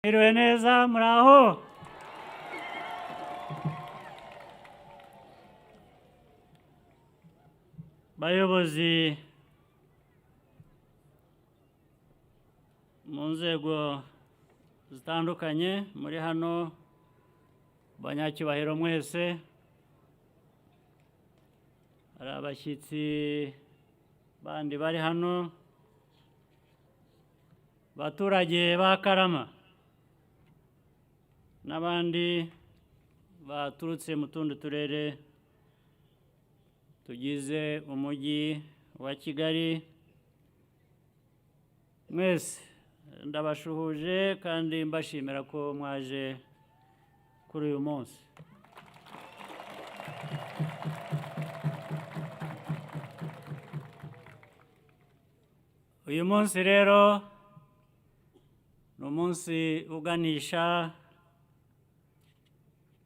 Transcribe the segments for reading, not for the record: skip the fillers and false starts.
Mwiriwe neza muraho. Bayobozi mu nzego zitandukanye muri hano, banyacyubahiro mwese, hari abashyitsi bandi bari hano, baturage ba Karama n'abandi baturutse mu tundi turere tugize umujyi wa Kigali, mwese ndabashuhuje kandi mbashimira ko mwaje kuri uyu munsi. Uyu munsi rero ni umunsi uganisha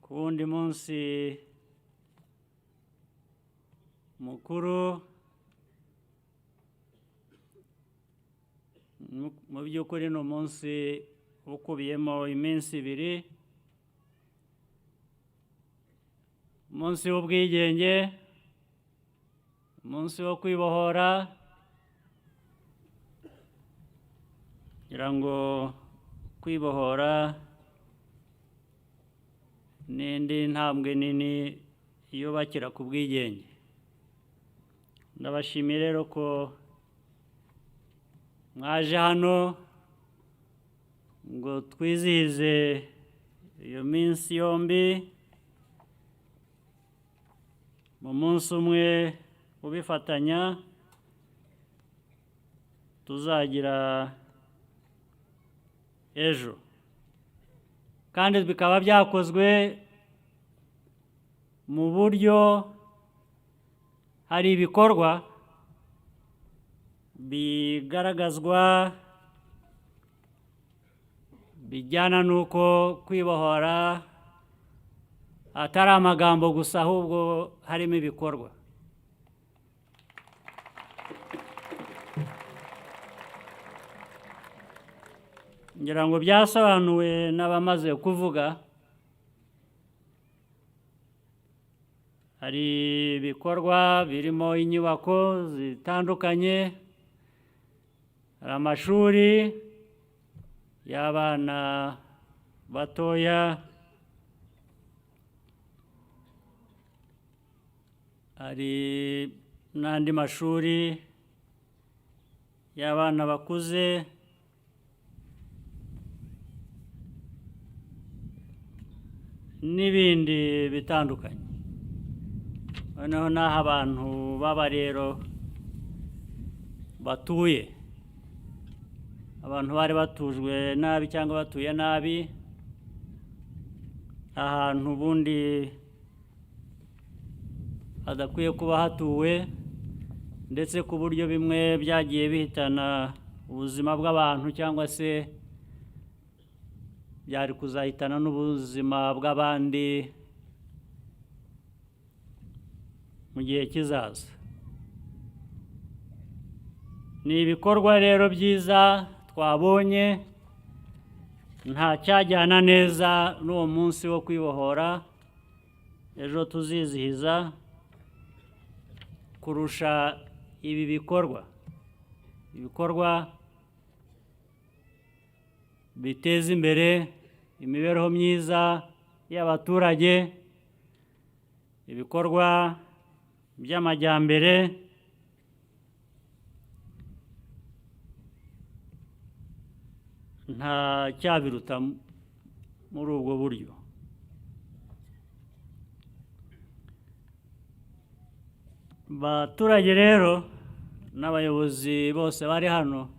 ku wundi munsi mukuru. Mu by'ukuri ni umunsi ukubiyemo iminsi ibiri: umunsi w'ubwigenge, umunsi wo kwibohora. Ngira ngo kwibohora n'indi ntambwe nini yubakira ku bwigenge. Ndabashimiye rero ko mwaje hano ngo twizihize iyo minsi yombi mu munsi umwe ubifatanya. Tuzagira ejo, kandi bikaba byakozwe mu buryo hari ibikorwa bigaragazwa bijyana n'uko kwibohora atari amagambo gusa, ahubwo harimo ibikorwa. Ngira ngo byasobanuwe n'abamaze kuvuga. Hari ibikorwa birimo inyubako zitandukanye, hari amashuri y'abana batoya, hari n'andi mashuri y'abana bakuze, n'ibindi bitandukanye. Noneho n'aho abantu baba rero batuye, abantu bari batujwe nabi cyangwa batuye nabi, ahantu ubundi hadakwiye kuba hatuwe, ndetse ku buryo bimwe byagiye bihitana ubuzima bw'abantu cyangwa se byari kuzahitana n'ubuzima bw'abandi mu gihe kizaza. Ni ibikorwa rero byiza twabonye, nta cyajyana neza n'uwo munsi wo kwibohora ejo tuzizihiza kurusha ibi bikorwa. Ibikorwa biteza imbere imibereho myiza y'abaturage, ibikorwa by'amajyambere, nta cyabiruta muri ubwo buryo. Baturage rero n'abayobozi bose bari hano,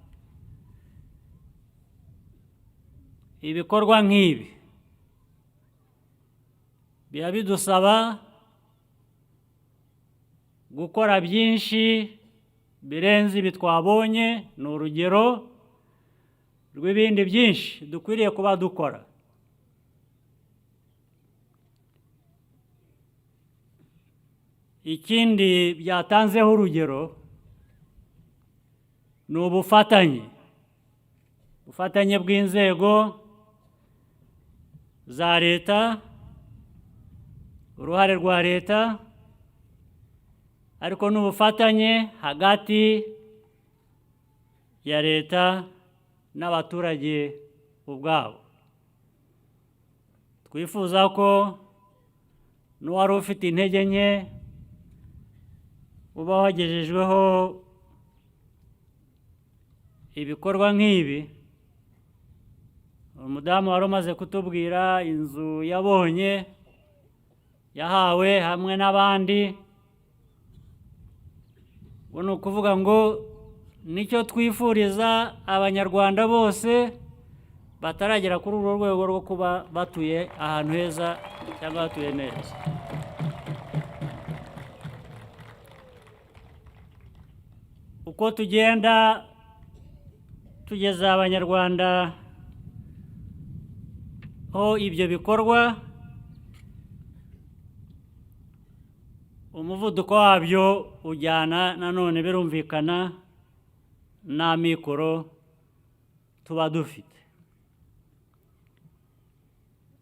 ibikorwa nk'ibi biba bidusaba gukora byinshi birenze ibi twabonye. Ni urugero rw'ibindi byinshi dukwiriye kuba dukora. Ikindi byatanzeho urugero ni ubufatanye bw'inzego za leta, uruhare rwa leta, ariko n'ubufatanye hagati ya leta n'abaturage ubwabo. Twifuza ko n'uwari ufite intege nke uba wagejejweho ibikorwa nk'ibi, umudamu wari umaze kutubwira inzu yabonye yahawe hamwe n'abandi, ubwo ni ukuvuga ngo nicyo twifuriza abanyarwanda bose bataragera kuri urwo rwego rwo kuba batuye ahantu heza cyangwa batuye neza. Uko tugenda tugeza abanyarwanda aho ibyo bikorwa, umuvuduko wabyo ujyana nanone birumvikana n'amikoro tuba dufite,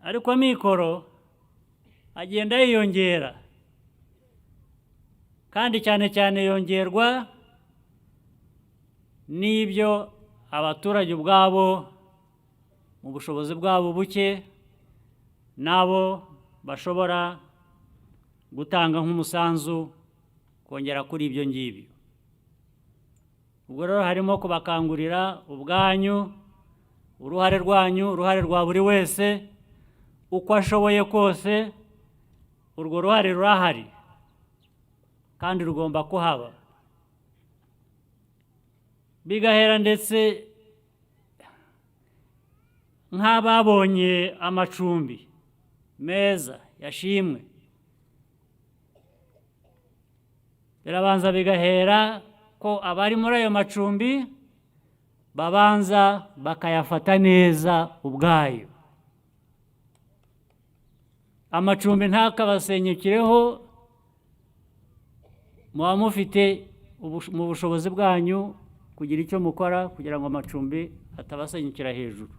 ariko amikoro agenda yiyongera, kandi cyane cyane yongerwa n'ibyo abaturage ubwabo mu bushobozi bwabo buke nabo bashobora gutanga nk'umusanzu kongera kuri ibyo ngibyo. Ubwo rero harimo kubakangurira ubwanyu, uruhare rwanyu, uruhare rwa buri wese uko ashoboye kose. Urwo ruhare rurahari kandi rugomba kuhaba, bigahera ndetse nk'ababonye amacumbi meza yashimwe, birabanza bigahera ko abari muri ayo macumbi babanza bakayafata neza ubwayo. Amacumbi ntakabasenyukireho, muba mufite mu bushobozi bwanyu kugira icyo mukora kugira ngo amacumbi atabasenyukira hejuru,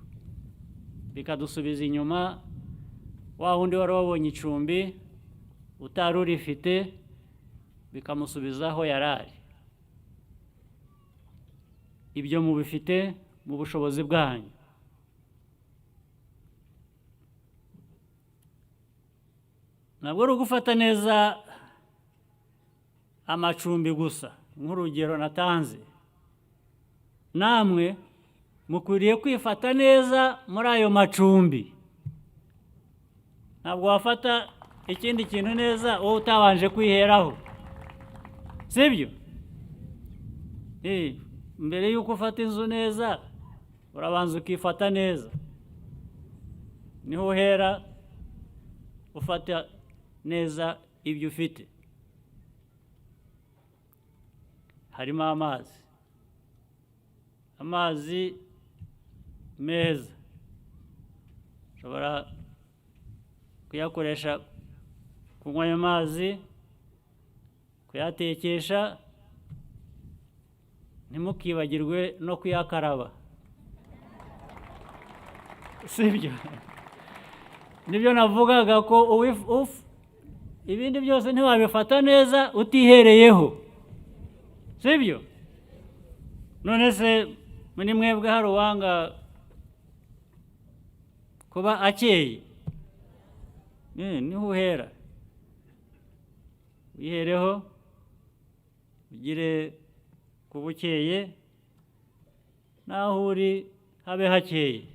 bikadusubiza inyuma wa wundi wari wabonye icumbi utari urifite, bikamusubiza aho yari ari. Ibyo mubifite mu bushobozi bwanyu. Ntabwo ari ugufata neza amacumbi gusa nk'urugero natanze, namwe mukwiriye kwifata neza muri ayo macumbi. Ntabwo wafata ikindi kintu neza wowe utabanje kwiheraho, sibyo? Mbere y'uko ufata inzu neza urabanza ukifata neza, niho uhera ufata neza ibyo ufite. Harimo amazi meza, ushobora kuyakoresha kunywa ayo mazi, kuyatekesha, ntimukibagirwe no kuyakaraba, sibyo? Nibyo navugaga ko ibindi byose ntiwabifata neza utihereyeho, sibyo? None se muri mwebwe hari uwanga kuba akeye? Niho uhera, wihereho, ugire kuba ukeye, naho uri habe hakeye,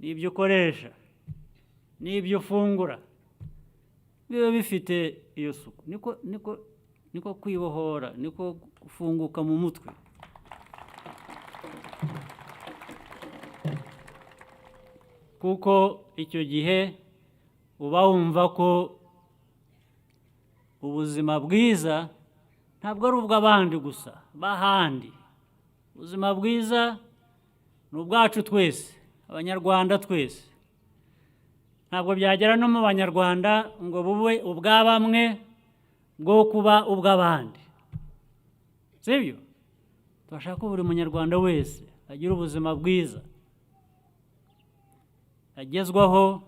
n'ibyo ukoresha, n'ibyo ufungura biba bifite iyo suku. Niko kwibohora, niko gufunguka mu mutwe. Kuko icyo gihe uba wumva ko ubuzima bwiza ntabwo ari ubw'abandi gusa, bahandi. Ubuzima bwiza ni ubwacu twese, abanyarwanda twese. Ntabwo byagera no mu banyarwanda ngo bube ubwa bamwe bwo kuba ubw'abandi, sibyo? Turashaka ko buri munyarwanda wese agira ubuzima bwiza. agezwaho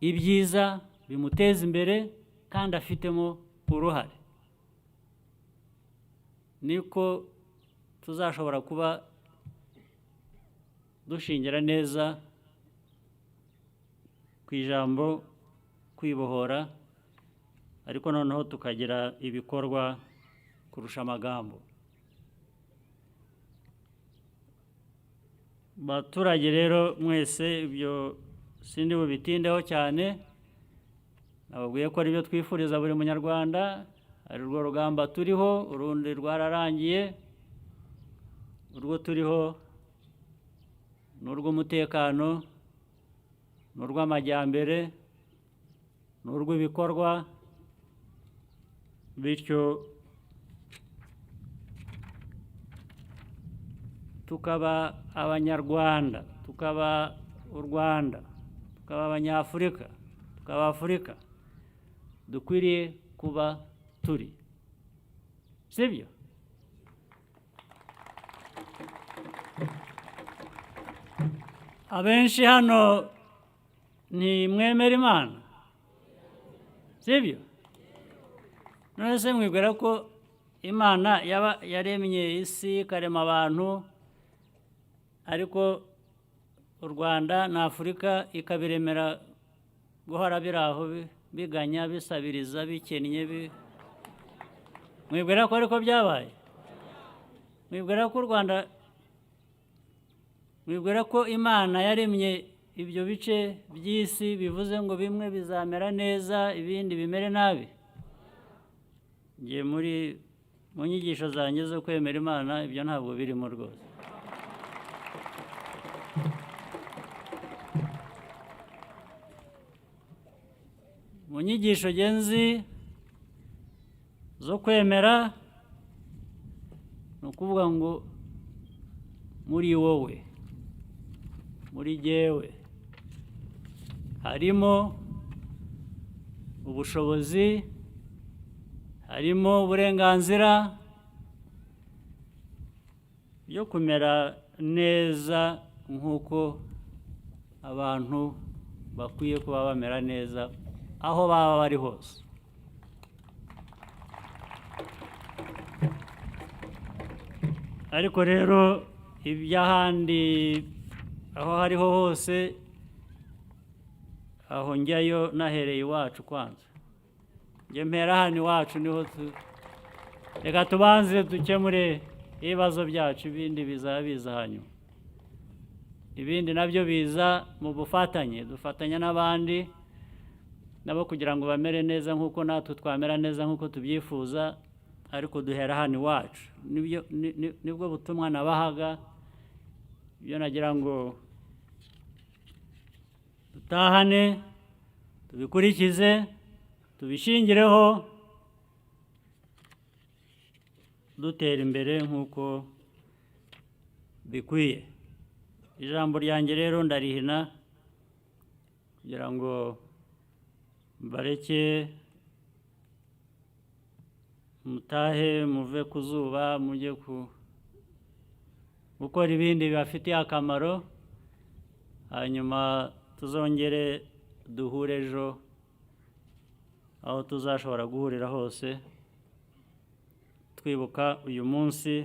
ibyiza bimuteza imbere kandi afitemo uruhare, niko tuzashobora kuba dushingira neza ku ijambo kwibohora, ariko noneho tukagira ibikorwa kurusha amagambo. Baturage rero mwese, ibyo sindi bubitindeho cyane, nababwiye ko ari byo twifuriza buri munyarwanda, ari rwo rugamba turiho, urundi rwararangiye, urwo turiho ni urw'umutekano, ni urw'amajyambere, ni urw'ibikorwa, bityo tukaba abanyarwanda, tukaba u Rwanda, tukaba abanyafurika, tukaba Afurika dukwiriye kuba turi, sibyo? Abenshi hano ntimwemera Imana, sibyo? None se mwibwira ko Imana yaremye isi ikarema abantu, ariko u Rwanda na Afurika ikabiremera guhora biri aho biganya, bisabiriza, bikennye? Mwibwira ko ariko byabaye? Mwibwira ko u Rwanda, mwibwira ko Imana yaremye ibyo bice by'isi bivuze ngo bimwe bizamera neza ibindi bimere nabi? Ngiye mu nyigisho zanjye zo kwemera Imana ibyo ntabwo birimo rwose. Mu nyigisho genzi zo kwemera ni ukuvuga ngo muri wowe, muri jyewe harimo ubushobozi, harimo uburenganzira byo kumera neza nk'uko abantu bakwiye kuba bamera neza aho baba bari hose. Ariko rero iby'ahandi aho hariho hose, aho njyayo nahereye iwacu kwanza. Njye mpera hano iwacu niho reka tubanze dukemure ibibazo byacu, ibindi bizaba biza hanyuma. Ibindi nabyo biza mu bufatanye, dufatanya n'abandi nabo kugira ngo bamere neza nk'uko natwe twamera neza nk'uko tubyifuza, ariko duhera hano iwacu. Nibwo butumwa nabahaga, ibyo nagira ngo dutahane, tubikurikize, tubishingireho, dutera imbere nk'uko bikwiye. Ijambo ryanjye rero ndarihina kugira ngo bareke mutahe, muve ku zuba, mujye gukora ibindi bibafitiye akamaro, hanyuma tuzongere duhure ejo aho tuzashobora guhurira hose, twibuka uyu munsi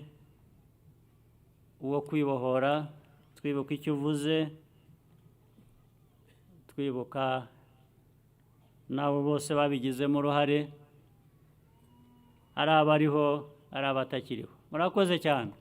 wo kwibohora, twibuka icyo uvuze, twibuka n'abo bose babigizemo uruhare, ari abariho ari abatakiriho. Murakoze cyane.